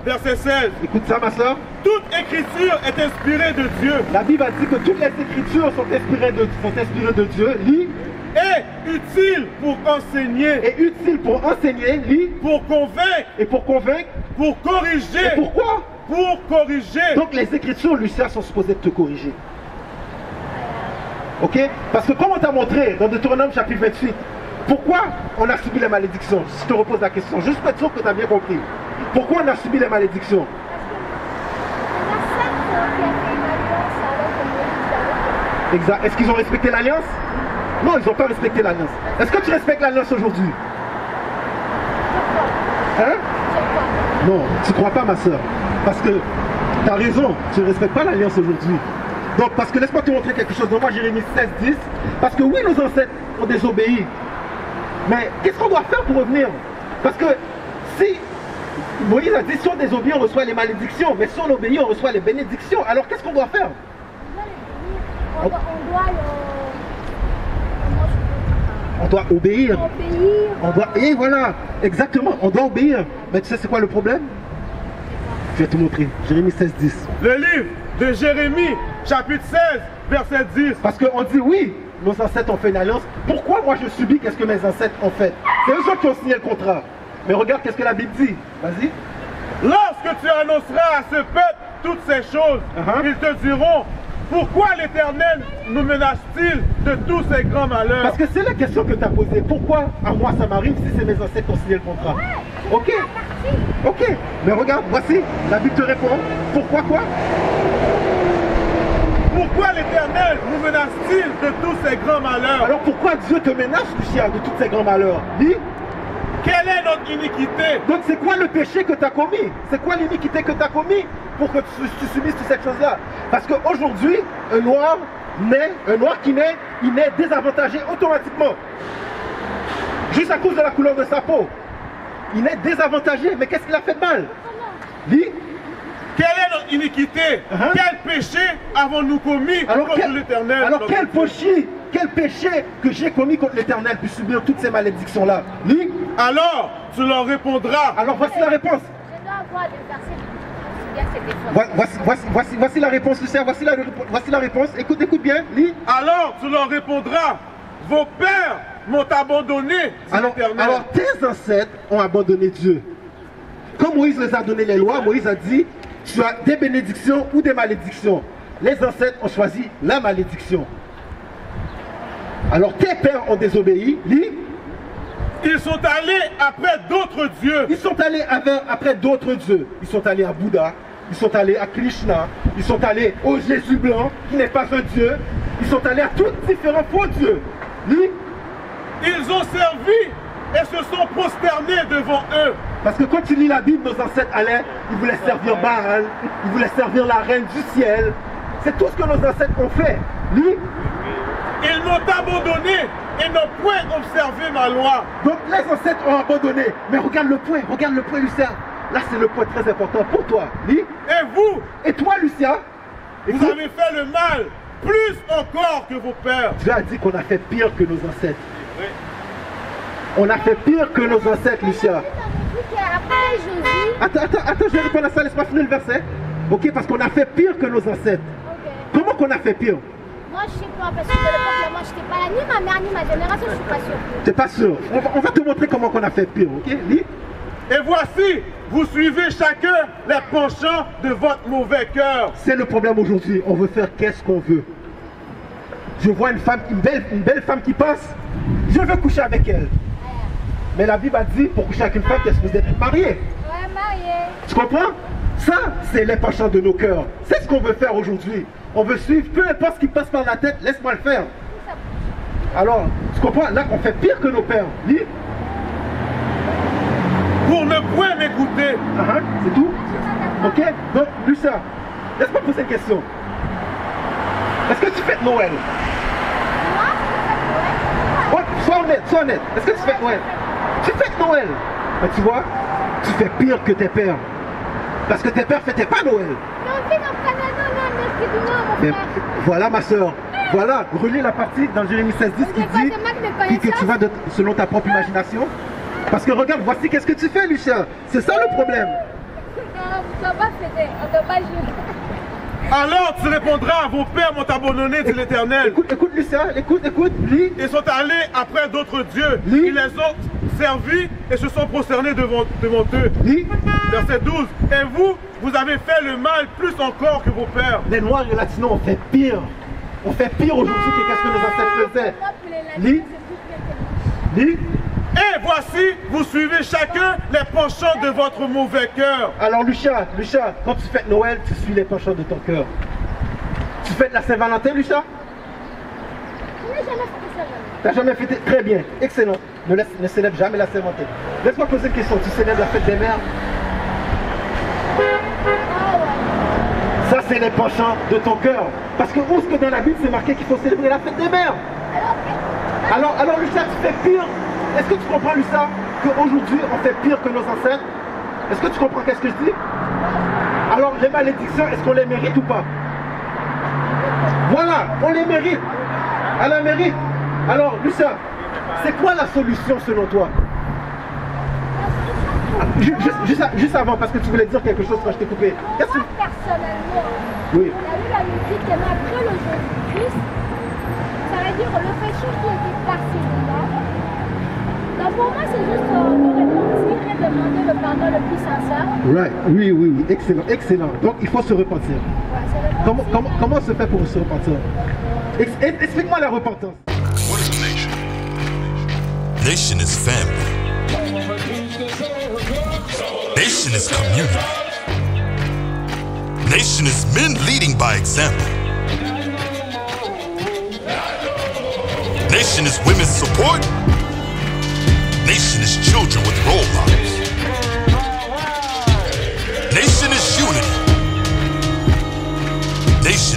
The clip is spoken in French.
verset 16. Écoute ça, ma soeur. Toute écriture est inspirée de Dieu. La Bible a dit que toutes les écritures sont inspirées de Dieu. Lis. Et utile pour enseigner. Et utile pour enseigner. Lis. Pour convaincre. Et pour convaincre. Pour corriger. Et pourquoi? Pour corriger. Donc les écritures, Lucien, sont supposées te corriger. Ok? Parce que comme on t'a montré dans Deutéronome chapitre 28, pourquoi on a subi les malédictions? Je te repose la question, juste pour être sûr que tu as bien compris. Pourquoi on a subi les malédictions? Exact. Est-ce qu'ils ont respecté l'alliance? Non, ils n'ont pas respecté l'alliance. Est-ce que tu respectes l'alliance aujourd'hui? Hein? Non, tu ne crois pas, ma soeur. Parce que tu as raison, tu ne respectes pas l'alliance aujourd'hui. Donc, parce que laisse-moi te montrer quelque chose. Dans moi, Jérémie 16, 10. Parce que oui, nos ancêtres ont désobéi. Mais qu'est-ce qu'on doit faire pour revenir? Parce que si Moïse a dit, si on désobéit, on reçoit les malédictions. Mais si on obéit, on reçoit les bénédictions. Alors, qu'est-ce qu'on doit faire? On doit obéir. On doit, et voilà, exactement, on doit obéir. Mais tu sais c'est quoi le problème? Je vais te montrer. Jérémie 16, 10. Le livre de Jérémie, chapitre 16, verset 10. Parce qu'on dit oui, nos ancêtres ont fait une alliance. Pourquoi moi je subis qu'est-ce que mes ancêtres ont fait? C'est eux autres qui ont signé le contrat. Mais regarde qu'est-ce que la Bible dit. Vas-y. Lorsque tu annonceras à ce peuple toutes ces choses, ils te diront, pourquoi l'Éternel nous menace-t-il de tous ces grands malheurs? Parce que c'est la question que tu as posée. Pourquoi à moi ça m'arrive si c'est mes ancêtres qui ont signé le contrat? Ok. Ok. Mais regarde, voici, la Bible te répond. Pourquoi quoi? Pourquoi l'Éternel nous menace-t-il de tous ces grands malheurs? Alors pourquoi Dieu te menace, Lucia, de tous ces grands malheurs? Dis. Quelle est notre iniquité? Donc c'est quoi le péché que tu as commis? C'est quoi l'iniquité que tu as commis pour que tu subisses toute cette chose-là? Parce qu'aujourd'hui, un noir qui naît, il naît désavantagé automatiquement. Juste à cause de la couleur de sa peau. Il naît désavantagé, mais qu'est-ce qu'il a fait de mal? Dis. Quelle est notre iniquité? Quel péché avons-nous commis contre l'Éternel? Alors quel péché que j'ai commis contre l'Éternel pour subir toutes ces malédictions-là? Lis. Alors tu leur répondras. Alors voici la réponse. Je dois avoir des versets. Voici la réponse, Lucien. Voici la réponse. Écoute bien. Lis. Alors tu leur répondras. Vos pères m'ont abandonné. Alors tes ancêtres ont abandonné Dieu. Quand Moïse les a donné les lois, Moïse a dit, tu as des bénédictions ou des malédictions. Les ancêtres ont choisi la malédiction. Alors tes pères ont désobéi. Lis. Ils sont allés après d'autres dieux. Ils sont allés après d'autres dieux. Ils sont allés à Bouddha. Ils sont allés à Krishna. Ils sont allés au Jésus blanc, qui n'est pas un dieu. Ils sont allés à tous différents faux dieux. Lis. Ils ont servi et se sont prosternés devant eux. Parce que quand tu lis la Bible, nos ancêtres allaient, ils voulaient servir Baal, ils voulaient servir la reine du ciel. C'est tout ce que nos ancêtres ont fait. Lis. Ils m'ont abandonné et n'ont point observé ma loi. Donc les ancêtres ont abandonné. Mais regarde le point, Lucien. Là c'est le point très important pour toi. Lis. Et vous? Et toi, Lucien? Vous avez fait le mal, plus encore que vos pères. Dieu a dit qu'on a fait pire que nos ancêtres. Oui. On a fait pire que nos ancêtres, Lucien. Attends, je vais répondre à ça, laisse-moi finir le verset. Ok, parce qu'on a fait pire que nos ancêtres. Comment qu'on a fait pire? Moi je sais pas, parce que de l'époque, moi je n'étais pas là, ni ma mère ni ma génération, je suis pas sûre. T'es pas sûr? On va te montrer comment qu'on a fait pire, ok? Lis. Et voici, vous suivez chacun les penchants de votre mauvais cœur. C'est le problème aujourd'hui, on veut faire qu'est-ce qu'on veut. Je vois une femme, une belle femme qui passe, je veux coucher avec elle. Mais la Bible a dit, pour coucher avec une femme, tu es supposé être marié. Ouais, marié. Tu comprends? Ça, c'est les penchants de nos cœurs. C'est ce qu'on veut faire aujourd'hui. On veut suivre, peu importe ce qui passe par la tête, laisse-moi le faire. Alors, tu comprends? Là, on fait pire que nos pères. Lis. Pour ne point m'écouter. C'est tout? Ok? Donc, Lucien, laisse-moi poser une question. Est-ce que tu fêtes Noël? Moi, Sois honnête. Est-ce que tu fêtes Noël? Tu fêtes Noël. Mais tu vois, tu fais pire que tes pères. Parce que tes pères ne fêtaient pas Noël. Mais voilà ma soeur. Voilà, relis la partie dans Jérémie 16, 10 qui dit que tu vas selon ta propre imagination. Parce que regarde, voici qu'est-ce que tu fais, Lucien. C'est ça le problème. on ne doit pas fêter, on ne doit pas jouer. Alors tu répondras, vos pères m'ont abandonné, dit l'Éternel. Écoute, Lucien, écoute, lis. Ils sont allés après d'autres dieux. Lis. Ils les ont servis et se sont prosternés devant eux. Lis. Verset 12. Et vous, vous avez fait le mal plus encore que vos pères. Les Noirs et les Latinos ont fait pire. On fait pire aujourd'hui que qu'est-ce que nos ancêtres faisaient. Lis. Lis. Et voici, vous suivez chacun les penchants de votre mauvais cœur. Alors Lucia, quand tu fêtes Noël, tu suis les penchants de ton cœur. Tu fêtes la Saint-Valentin, Lucia? Je n'ai jamais fait ça. Tu n'as jamais fêté? Très bien, excellent. Ne célèbre jamais la Saint-Valentin. Laisse-moi poser une question. Tu célèbres la fête des mères? Ah ouais. Ça, c'est les penchants de ton cœur. Parce que où est-ce que dans la Bible, c'est marqué qu'il faut célébrer la fête des mères? Alors Lucia, tu fais pire. Est-ce que tu comprends, Lucia, qu'aujourd'hui, on fait pire que nos ancêtres? Est-ce que tu comprends qu'est-ce que je dis? Alors, les malédictions, est-ce qu'on les mérite ou pas? Voilà, on les mérite. Elle la mérite. Alors, Lucia, c'est quoi la solution selon toi? Juste avant, parce que tu voulais dire quelque chose quand je t'ai coupé. Moi, personnellement, Oui. on a vu la musique et après le Jésus-Christ, ça veut dire le péché qui était passé dedans. Donc pour moi, c'est juste de repentir et demander le pardon le plus sincère. Right. Oui, excellent. Donc il faut se repentir. Ouais, c'est le Comment se fait pour se repentir? Explique-moi la repentance. What is a nation? Nation is family. Nation is community. Nation is men leading by example. Nation is women's support. Nation is children with role models. Nation is unity. Nation